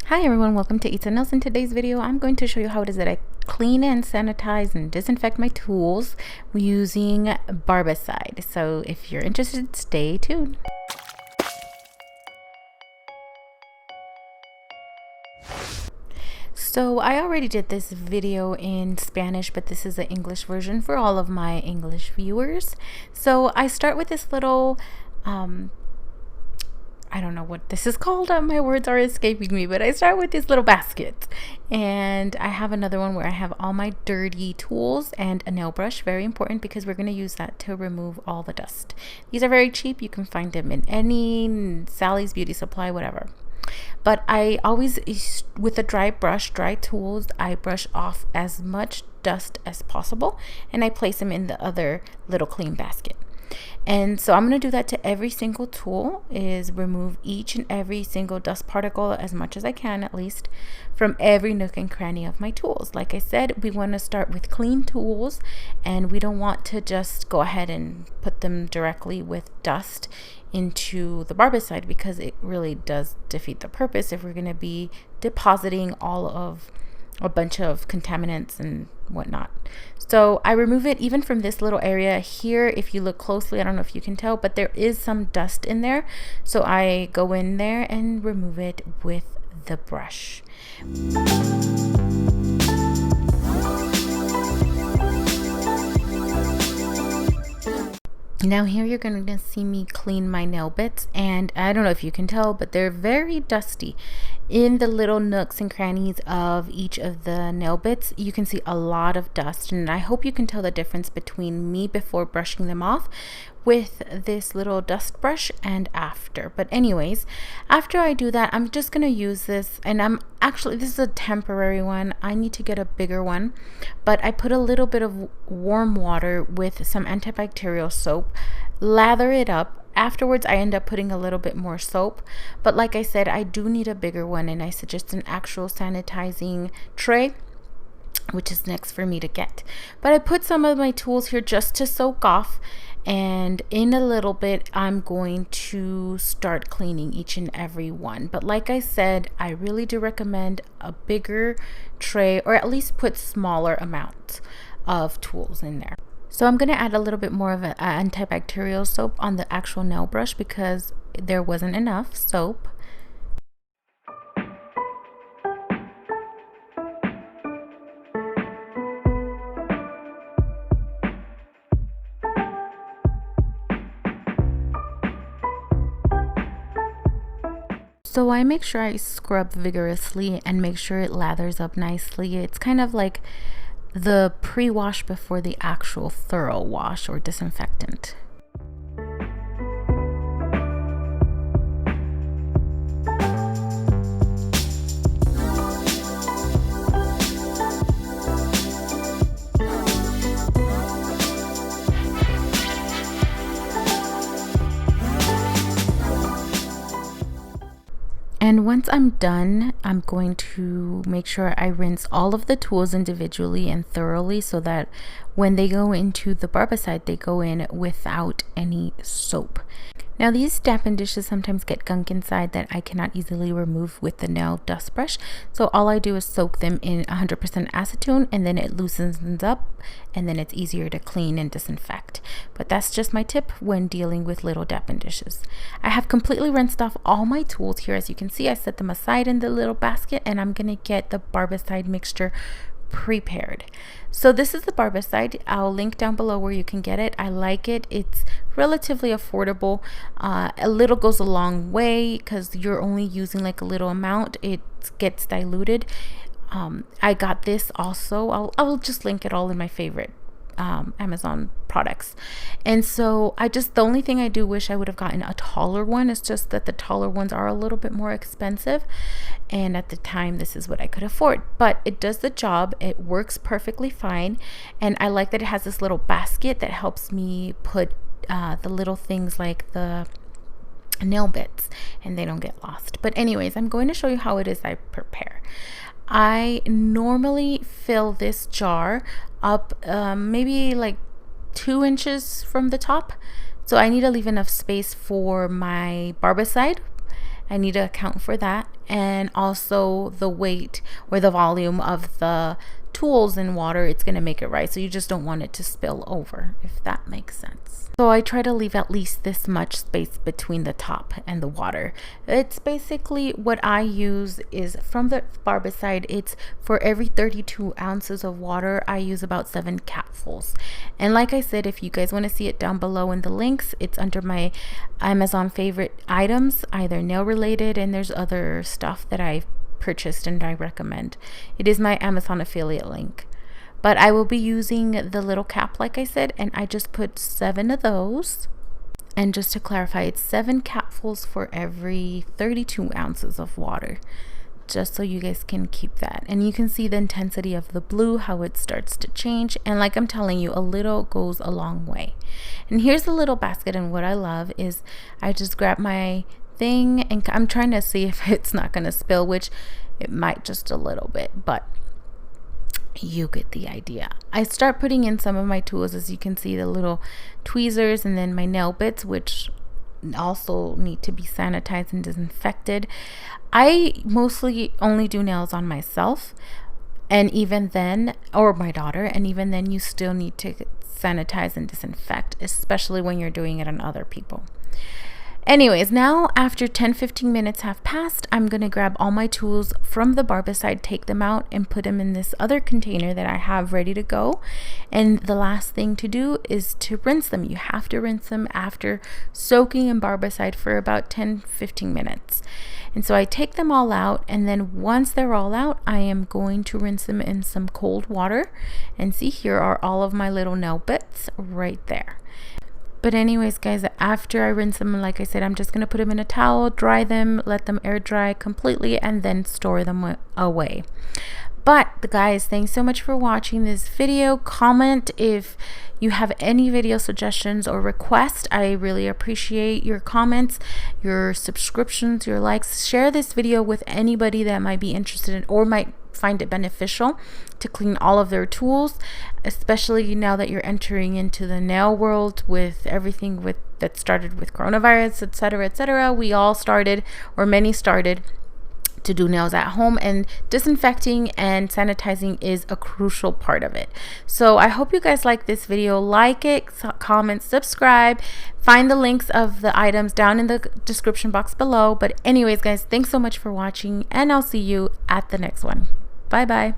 Hi everyone, welcome to ItzaNails. In today's video, I'm going to show you how it is that I clean and sanitize and disinfect my tools using barbicide. So if you're interested, stay tuned. So I already did this video in Spanish, but this is the English version for all of my English viewers. So I start with this little I don't know what this is called. My words are escaping me, but I start with this little basket, and I have another one where I have all my dirty tools and a nail brush. Very important because we're going to use that to remove all the dust. These are very cheap. You can find them in any Sally's Beauty Supply, whatever. But I always, with a dry brush, dry tools, I brush off as much dust as possible, and I place them in the other little clean basket. And so I'm going to do that to every single tool, is remove each and every single dust particle, as much as I can at least, from every nook and cranny of my tools. Like I said, we want to start with clean tools, and we don't want to just go ahead and put them directly with dust into the barbicide, because it really does defeat the purpose if we're going to be depositing all of a bunch of contaminants and whatnot. So I remove it even from this little area here. If you look closely, I don't know if you can tell, but there is some dust in there. So I go in there and remove it with the brush. Now here you're going to see me clean my nail bits, and I don't know if you can tell, but they're very dusty. In the little nooks and crannies of each of the nail bits, you can see a lot of dust, and I hope you can tell the difference between me before brushing them off with this little dust brush and after. But anyways, after I do that, I'm just going to use this, and this is a temporary one. I need to get a bigger one, but I put a little bit of warm water with some antibacterial soap, lather it up. Afterwards, I end up putting a little bit more soap, but like I said, I do need a bigger one, and I suggest an actual sanitizing tray, which is next for me to get. But I put some of my tools here just to soak off, and in a little bit I'm going to start cleaning each and every one. But like I said, I really do recommend a bigger tray, or at least put smaller amounts of tools in there. So I'm going to add a little bit more of an antibacterial soap on the actual nail brush because there wasn't enough soap. So I make sure I scrub vigorously and make sure it lathers up nicely. It's kind of like the pre-wash before the actual thorough wash or disinfectant. And once I'm done, I'm going to make sure I rinse all of the tools individually and thoroughly, so that when they go into the barbicide, they go in without any soap. Now these dampened dishes sometimes get gunk inside that I cannot easily remove with the nail dust brush. So all I do is soak them in 100% acetone, and then it loosens up, and then it's easier to clean and disinfect. But that's just my tip when dealing with little dampened dishes. I have completely rinsed off all my tools here. As you can see, I set them aside in the little basket, and I'm gonna get the barbicide mixture prepared. So this is the barbicide. I'll link down below where you can get it. I like it. It's relatively affordable. A little goes a long way because you're only using like a little amount. It gets diluted. I got this also. I'll just link it all in my favorite Amazon products. And so the only thing I do wish I would have gotten a taller one. It's just that the taller ones are a little bit more expensive, and at the time this is what I could afford, but it does the job. It works perfectly fine, and I like that it has this little basket that helps me put the little things like the nail bits, and they don't get lost. But anyways, I'm going to show you how it is I prepare. I normally fill this jar up maybe like 2 inches from the top. So I need to leave enough space for my barbicide I need to account for that, and also the weight or the volume of the tools in water. It's going to make it right, so you just don't want it to spill over, if that makes sense. So I try to leave at least this much space between the top and the water. It's basically what I use is from the barbicide. It's for every 32 ounces of water, I use about 7 capfuls. And like I said, if you guys want to see it down below in the links, it's under my Amazon favorite items, either nail related, and there's other stuff that I've purchased and I recommend. It is my Amazon affiliate link. But I will be using the little cap, like I said, and I just put 7 of those. And just to clarify, it's 7 capfuls for every 32 ounces of water, just so you guys can keep that. And you can see the intensity of the blue, how it starts to change. And like I'm telling you, a little goes a long way. And here's the little basket, and what I love is I just grab my thing, and I'm trying to see if it's not going to spill, which it might just a little bit, but you get the idea. I start putting in some of my tools, as you can see, the little tweezers, and then my nail bits, which also need to be sanitized and disinfected. I mostly only do nails on myself, and even then, or my daughter, and even then you still need to sanitize and disinfect, especially when you're doing it on other people. Anyways, now after 10-15 minutes have passed, I'm going to grab all my tools from the barbicide, take them out, and put them in this other container that I have ready to go. And the last thing to do is to rinse them. You have to rinse them after soaking in barbicide for about 10-15 minutes. And so I take them all out, and then once they're all out, I am going to rinse them in some cold water. And see, here are all of my little nail bits right there. But anyways, guys, after I rinse them, like I said, I'm just going to put them in a towel, dry them, let them air dry completely, and then store them away. But guys, thanks so much for watching this video. Comment if you have any video suggestions or requests. I really appreciate your comments, your subscriptions, your likes. Share this video with anybody that might be interested in or might find it beneficial to clean all of their tools, especially now that you're entering into the nail world with everything that started with coronavirus, etc., etc. We all started, or many started, to do nails at home, and disinfecting and sanitizing is a crucial part of it. So I hope you guys like this video. Like it, comment, subscribe. Find the links of the items down in the description box below. But anyways, guys, thanks so much for watching, and I'll see you at the next one. Bye bye.